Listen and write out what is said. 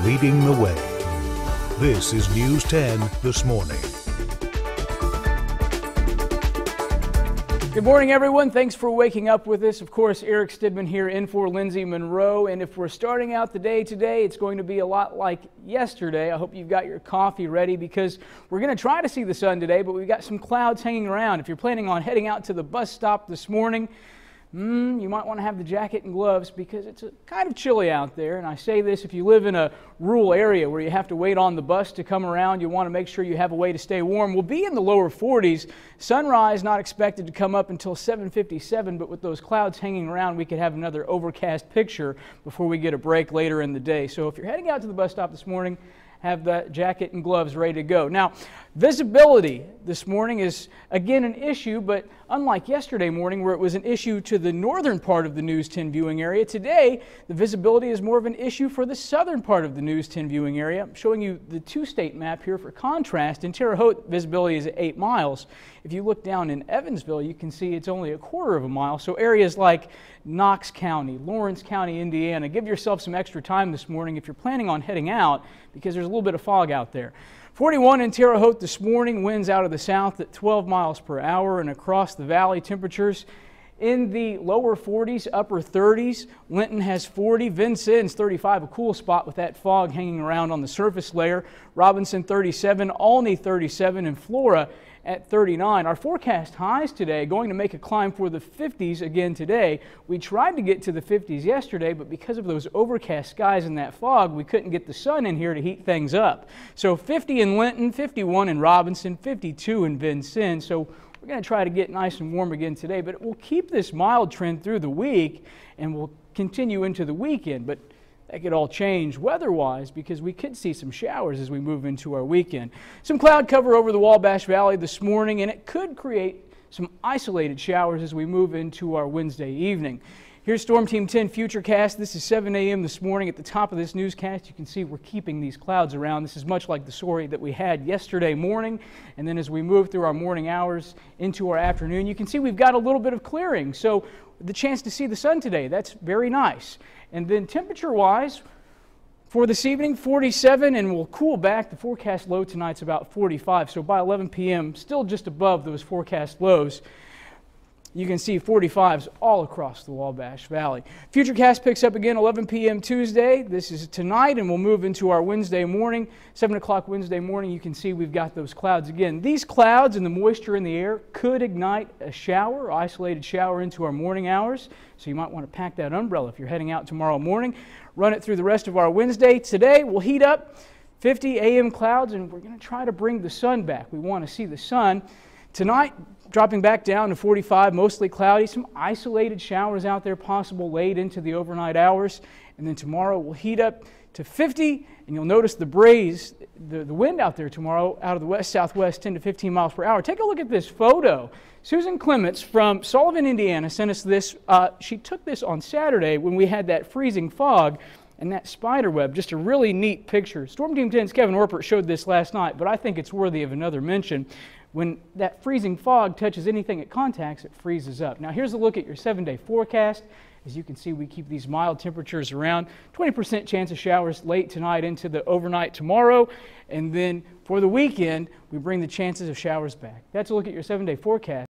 leading the way. This is News 10 this morning. Good morning, everyone. Thanks for waking up with us. Of course, Eric Stidman here in for Lindsay Monroe. And if we're starting out the day today, it's going to be a lot like yesterday. I hope you've got your coffee ready because we're going to try to see the sun today, but we've got some clouds hanging around. If you're planning on heading out to the bus stop this morning, you might want to have the jacket and gloves because it's kind of chilly out there. And I say this, if you live in a rural area where you have to wait on the bus to come around, you want to make sure you have a way to stay warm. We'll be in the lower 40s. Sunrise not expected to come up until 7:57, but with those clouds hanging around, we could have another overcast picture before we get a break later in the day. So if you're heading out to the bus stop this morning, have the jacket and gloves ready to go. Now, visibility this morning is again an issue, but unlike yesterday morning where it was an issue to the northern part of the News 10 viewing area, today the visibility is more of an issue for the southern part of the News 10 viewing area. I'm showing you the two-state map here for contrast. In Terre Haute, visibility is at 8 miles. If you look down in Evansville, you can see it's only a quarter of a mile. So areas like Knox County, Lawrence County, Indiana, give yourself some extra time this morning if you're planning on heading out because there's a little bit of fog out there. 41 in Terre Haute this morning, winds out of the south at 12 miles per hour, and across the valley temperatures in the lower 40s, upper 30s. Linton has 40, Vincennes 35, a cool spot with that fog hanging around on the surface layer. Robinson 37, Olney 37, and Flora at 39. Our forecast highs today going to make a climb for the 50s again today. We tried to get to the 50s yesterday, but because of those overcast skies and that fog, we couldn't get the sun in here to heat things up. So 50 in Linton, 51 in Robinson, 52 in Vincennes. So we're going to try to get nice and warm again today, but we'll keep this mild trend through the week and we'll continue into the weekend. But that could all change weather-wise because we could see some showers as we move into our weekend. Some cloud cover over the Wabash Valley this morning, and it could create some isolated showers as we move into our Wednesday evening. Here's Storm Team 10 Futurecast. This is 7 a.m. this morning. At the top of this newscast, you can see we're keeping these clouds around. This is much like the story that we had yesterday morning. And then as we move through our morning hours into our afternoon, you can see we've got a little bit of clearing. So the chance to see the sun today, that's very nice. And then temperature-wise, for this evening, 47, and we'll cool back. The forecast low tonight's about 45. So by 11 p.m., still just above those forecast lows. You can see 45s all across the Wabash Valley. Futurecast picks up again 11 p.m. Tuesday. This is tonight, and we'll move into our Wednesday morning. 7 o'clock Wednesday morning, you can see we've got those clouds again. These clouds and the moisture in the air could ignite a shower, isolated shower into our morning hours. So you might want to pack that umbrella if you're heading out tomorrow morning. Run it through the rest of our Wednesday. Today, we'll heat up 50 a.m. clouds, and we're going to try to bring the sun back. We want to see the sun. Tonight, dropping back down to 45, mostly cloudy. Some isolated showers out there possible late into the overnight hours. And then tomorrow we'll heat up to 50, and you'll notice the breeze, the wind out there tomorrow out of the west-southwest, 10 to 15 miles per hour. Take a look at this photo. Susan Clements from Sullivan, Indiana sent us this. She took this on Saturday when we had that freezing fog and that spider web. Just a really neat picture. Storm Team 10's Kevin Orpert showed this last night, but I think it's worthy of another mention. When that freezing fog touches anything it contacts, it freezes up. Now here's a look at your 7-day forecast. As you can see, we keep these mild temperatures around. 20% chance of showers late tonight into the overnight tomorrow. And then for the weekend, we bring the chances of showers back. That's a look at your 7-day forecast.